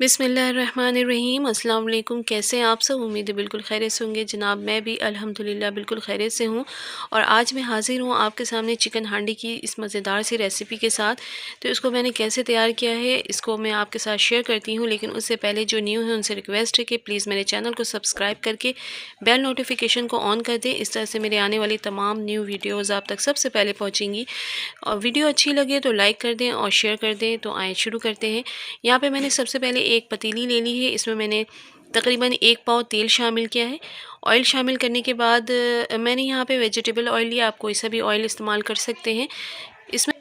बिस्मिल्लाहिर्रहमानिर्रहीम। अस्सलाम वालेकुम। कैसे हैं आप सब? उम्मीद है बिल्कुल खैरियत से होंगे। जनाब मैं भी अल्हम्दुलिल्लाह बिल्कुल खैरियत से हूँ और आज मैं हाज़िर हूँ आपके सामने चिकन हांडी की इस मज़ेदार सी रेसिपी के साथ। तो इसको मैंने कैसे तैयार किया है इसको मैं आपके साथ शेयर करती हूँ, लेकिन उससे पहले जो न्यू है उनसे रिक्वेस्ट है कि प्लीज़ मेरे चैनल को सब्सक्राइब करके बेल नोटिफिकेशन को ऑन कर दें। इस तरह से मेरे आने वाली तमाम न्यू वीडियोज़ आप तक सबसे पहले पहुँचेंगी। और वीडियो अच्छी लगे तो लाइक कर दें और शेयर कर दें। तो आइए शुरू करते हैं। यहाँ पे मैंने सबसे पहले एक पतीली ले ली है। इसमें मैंने तकरीबन 1 पाव तेल शामिल किया है। ऑयल शामिल करने के बाद मैंने यहाँ पे वेजिटेबल ऑयल लिया, आप कोई सा भी ऑयल इस्तेमाल कर सकते हैं।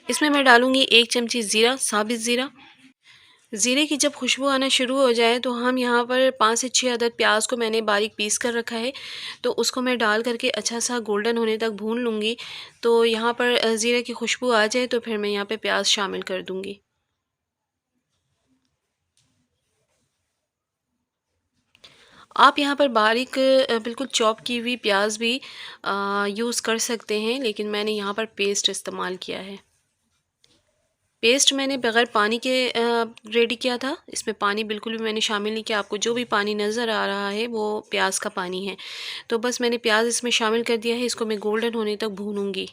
इसमें मैं डालूँगी 1 चमची ज़ीरा, साबित ज़ीरा। ज़ीरे की जब खुशबू आना शुरू हो जाए तो हम यहाँ पर 5 से 6 अदद प्याज को मैंने बारीक पीस कर रखा है, तो उसको मैं डाल करके अच्छा सा गोल्डन होने तक भून लूँगी। तो यहाँ पर ज़ीरे की खुशबू आ जाए तो फिर मैं यहाँ पे प्याज शामिल कर दूँगी। आप यहाँ पर बारीक बिल्कुल चॉप की हुई प्याज भी यूज़ कर सकते हैं, लेकिन मैंने यहाँ पर पेस्ट इस्तेमाल किया है। पेस्ट मैंने बग़ैर पानी के रेडी किया था। इसमें पानी बिल्कुल भी मैंने शामिल नहीं किया। आपको जो भी पानी नज़र आ रहा है वो प्याज का पानी है। तो बस मैंने प्याज इसमें शामिल कर दिया है। इसको मैं गोल्डन होने तक भूनूंगी।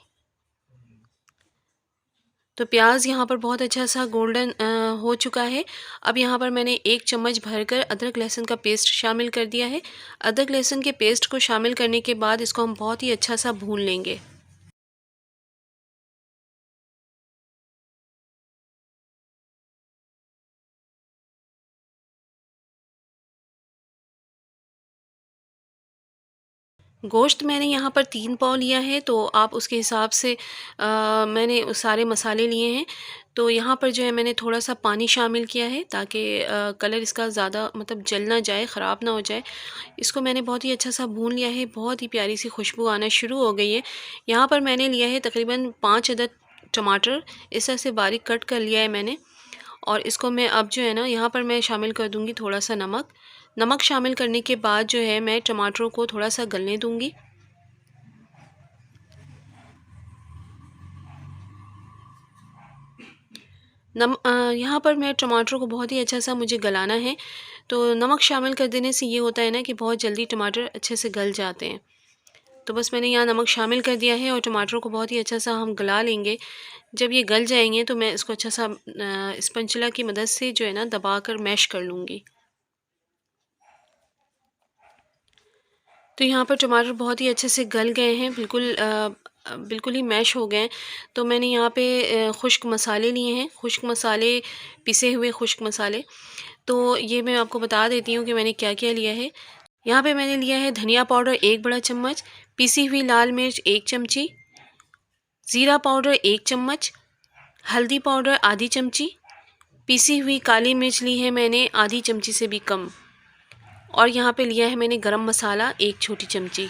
तो प्याज यहाँ पर बहुत अच्छा सा गोल्डन हो चुका है। अब यहाँ पर मैंने 1 चम्मच भरकर अदरक लहसुन का पेस्ट शामिल कर दिया है। अदरक लहसुन के पेस्ट को शामिल करने के बाद इसको हम बहुत ही अच्छा सा भून लेंगे। गोश्त मैंने यहाँ पर 3 पाव लिया है, तो आप उसके हिसाब से मैंने सारे मसाले लिए हैं। तो यहाँ पर जो है मैंने थोड़ा-सा पानी शामिल किया है ताकि कलर इसका ज़्यादा मतलब जल ना जाए, ख़राब ना हो जाए। इसको मैंने बहुत ही अच्छा सा भून लिया है, बहुत ही प्यारी सी खुशबू आना शुरू हो गई है। यहाँ पर मैंने लिया है तकरीबन 5 अदद टमाटर, इस तरह से बारीक कट कर लिया है मैंने। और इसको मैं अब जो है ना यहाँ पर मैं शामिल कर दूँगी थोड़ा-सा नमक। नमक शामिल करने के बाद जो है मैं टमाटरों को थोड़ा-सा गलने दूँगी। यहाँ पर मैं टमाटर को बहुत ही अच्छा सा मुझे गलाना है। तो नमक शामिल कर देने से ये होता है ना कि बहुत जल्दी टमाटर अच्छे से गल जाते हैं। तो बस मैंने यहाँ नमक शामिल कर दिया है और टमाटर को बहुत ही अच्छा सा हम गला लेंगे। जब ये गल जाएँगे तो मैं इसको अच्छा सा स्पैचुला की मदद से जो है ना दबा कर मैश कर लूँगी। तो यहाँ पर टमाटर बहुत ही अच्छे से गल गए हैं, बिल्कुल ही मैश हो गए हैं। तो मैंने यहाँ पे खुश्क मसाले लिए हैं, खुश्क मसाले, पिसे हुए खुश्क मसाले। तो ये मैं आपको बता देती हूँ कि मैंने क्या-क्या लिया है। यहाँ पे मैंने लिया है धनिया पाउडर 1 बड़ा चम्मच, पिसी हुई लाल मिर्च 1 चमची, ज़ीरा पाउडर 1 चम्मच, हल्दी पाउडर आधी चमची, पिसी हुई काली मिर्च ली है मैंने आधी चमची से भी कम, और यहाँ पे लिया है मैंने गरम मसाला 1 छोटी चमची।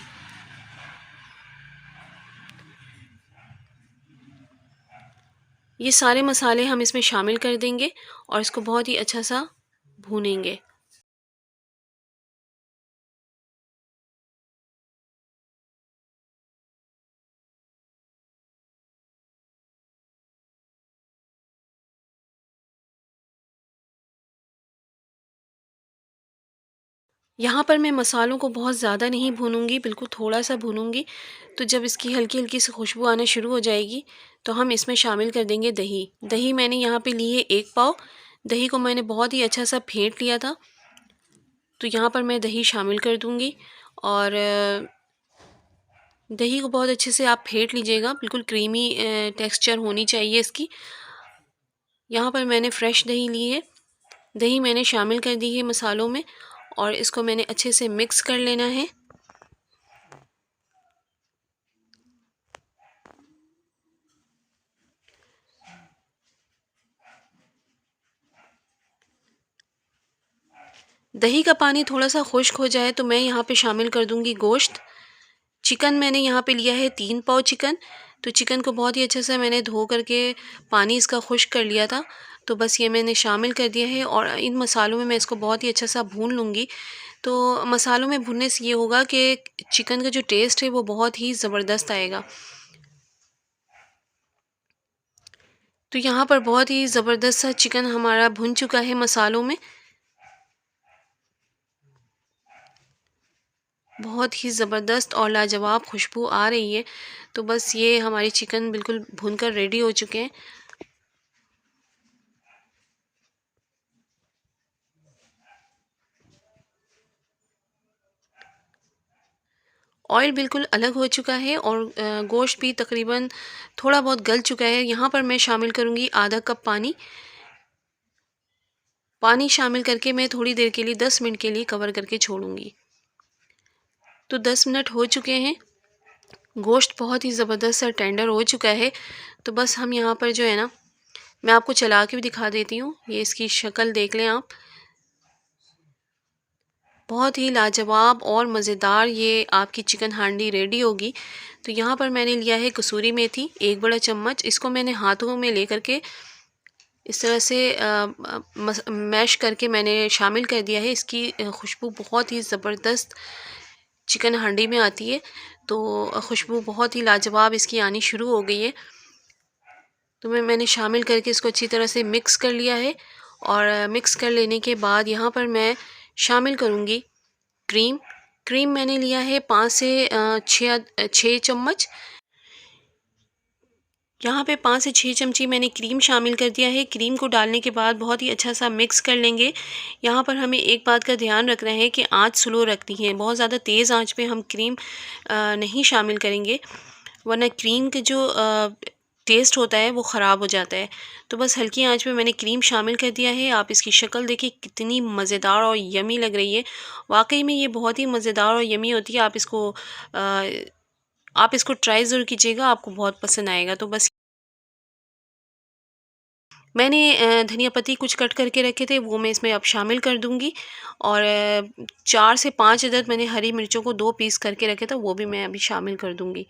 ये सारे मसाले हम इसमें शामिल कर देंगे और इसको बहुत ही अच्छा सा भूनेंगे। यहाँ पर मैं मसालों को बहुत ज़्यादा नहीं भूनूंगी, बिल्कुल थोड़ा सा भूनूंगी। तो जब इसकी हल्की हल्की सी खुशबू आना शुरू हो जाएगी तो हम इसमें शामिल कर देंगे दही। दही मैंने यहाँ पे ली है 1 पाव। दही को मैंने बहुत ही अच्छा सा फेंट लिया था। तो यहाँ पर मैं दही शामिल कर दूंगी और दही को बहुत अच्छे से आप फेंट लीजिएगा, बिल्कुल क्रीमी टेक्सचर होनी चाहिए इसकी। यहाँ पर मैंने फ़्रेश दही ली है। दही मैंने शामिल कर दी है मसालों में और इसको मैंने अच्छे से मिक्स कर लेना है। दही का पानी थोड़ा सा खुश्क हो जाए तो मैं यहाँ पे शामिल कर दूँगी गोश्त। चिकन मैंने यहाँ पे लिया है 3 पाव चिकन। तो चिकन को बहुत ही अच्छे से मैंने धो करके पानी इसका खुश्क कर लिया था। तो बस ये मैंने शामिल कर दिया है और इन मसालों में मैं इसको बहुत ही अच्छा सा भून लूँगी। तो मसालों में भुनने से ये होगा कि चिकन का जो टेस्ट है वो बहुत ही ज़बरदस्त आएगा। तो यहाँ पर बहुत ही ज़बरदस्त सा चिकन हमारा भुन चुका है मसालों में। बहुत ही ज़बरदस्त और लाजवाब खुशबू आ रही है। तो बस ये हमारी चिकन बिल्कुल भुनकर रेडी हो चुके हैं। ऑयल बिल्कुल अलग हो चुका है और गोश्त भी तकरीबन थोड़ा बहुत गल चुका है। यहाँ पर मैं शामिल करूँगी आधा कप पानी। पानी शामिल करके मैं थोड़ी देर के लिए 10 मिनट के लिए कवर करके छोड़ूंगी। तो 10 मिनट हो चुके हैं। गोश्त बहुत ही ज़बरदस्त सा टेंडर हो चुका है। तो बस हम यहाँ पर जो है ना, मैं आपको चला के भी दिखा देती हूँ। ये इसकी शक्ल देख लें आप। बहुत ही लाजवाब और मज़ेदार ये आपकी चिकन हांडी रेडी होगी। तो यहाँ पर मैंने लिया है कसूरी मेथी, 1 बड़ा चम्मच। इसको मैंने हाथों में लेकर के इस तरह से मैश करके मैंने शामिल कर दिया है। इसकी खुशबू बहुत ही ज़बरदस्त चिकन हांडी में आती है। तो खुशबू बहुत ही लाजवाब इसकी आनी शुरू हो गई है। तो मैंने शामिल करके इसको अच्छी तरह से मिक्स कर लिया है। और मिक्स कर लेने के बाद यहाँ पर मैं शामिल करूँगी क्रीम। क्रीम मैंने लिया है 5 से 6 चम्मच। यहाँ पे 5 से 6 चमची मैंने क्रीम शामिल कर दिया है। क्रीम को डालने के बाद बहुत ही अच्छा सा मिक्स कर लेंगे। यहाँ पर हमें एक बात का ध्यान रखना है कि आंच स्लो रखनी है। बहुत ज़्यादा तेज़ आंच पे हम क्रीम नहीं शामिल करेंगे, वरना क्रीम के जो टेस्ट होता है वो ख़राब हो जाता है। तो बस हल्की आंच पे मैंने क्रीम शामिल कर दिया है। आप इसकी शक्ल देखिए कितनी मज़ेदार और यमी लग रही है। वाकई में ये बहुत ही मज़ेदार और यमी होती है। आप इसको ट्राई ज़रूर कीजिएगा, आपको बहुत पसंद आएगा। तो बस मैंने धनिया पत्ती कुछ कट करके रखे थे, वो मैं इसमें अब शामिल कर दूँगी। और 4 से 5 अदद मैंने हरी मिर्चों को 2 पीस करके रखे था, वो भी मैं अभी शामिल कर दूँगी।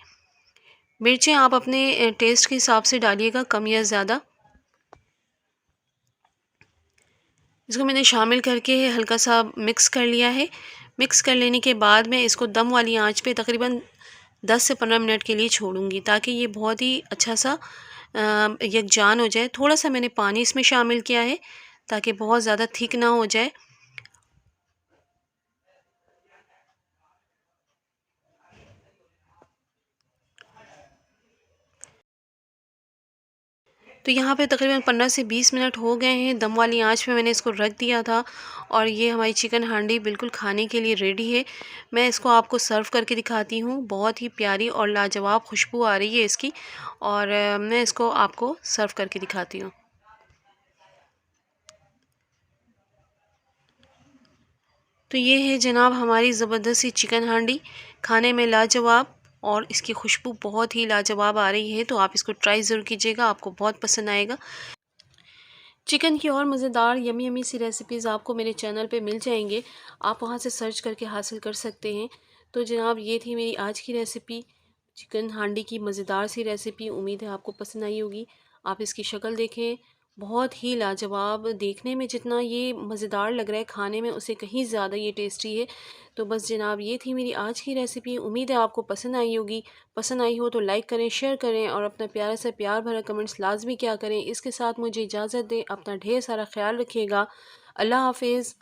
मिर्चें आप अपने टेस्ट के हिसाब से डालिएगा, कम या ज़्यादा। इसको मैंने शामिल करके हल्का सा मिक्स कर लिया है। मिक्स कर लेने के बाद मैं इसको दम वाली आंच पे तकरीबन 10 से 15 मिनट के लिए छोड़ूंगी, ताकि ये बहुत ही अच्छा सा यकजान हो जाए। थोड़ा सा मैंने पानी इसमें शामिल किया है ताकि बहुत ज़्यादा थिक ना हो जाए। तो यहाँ पे तकरीबन 15 से 20 मिनट हो गए हैं। दम वाली आंच पे मैंने इसको रख दिया था और ये हमारी चिकन हांडी बिल्कुल खाने के लिए रेडी है। मैं इसको आपको सर्व करके दिखाती हूँ। बहुत ही प्यारी और लाजवाब खुशबू आ रही है इसकी। और मैं इसको आपको सर्व करके दिखाती हूँ। तो ये है जनाब हमारी ज़बरदस्त सी चिकन हांडी, खाने में लाजवाब और इसकी खुशबू बहुत ही लाजवाब आ रही है। तो आप इसको ट्राई ज़रूर कीजिएगा, आपको बहुत पसंद आएगा। चिकन की और मज़ेदार यमी यमी सी रेसिपीज़ आपको मेरे चैनल पे मिल जाएंगे। आप वहाँ से सर्च करके हासिल कर सकते हैं। तो जनाब ये थी मेरी आज की रेसिपी, चिकन हांडी की मज़ेदार सी रेसिपी। उम्मीद है आपको पसंद आई होगी। आप इसकी शक्ल देखें, बहुत ही लाजवाब। देखने में जितना ये मज़ेदार लग रहा है, खाने में उससे कहीं ज़्यादा ये टेस्टी है। तो बस जनाब ये थी मेरी आज की रेसिपी। उम्मीद है आपको पसंद आई होगी। पसंद आई हो तो लाइक करें, शेयर करें और अपना प्यारा सा प्यार भरा कमेंट्स लाजमी क्या करें। इसके साथ मुझे इजाज़त दें। अपना ढेर सारा ख्याल रखिएगा। अल्लाह हाफिज़।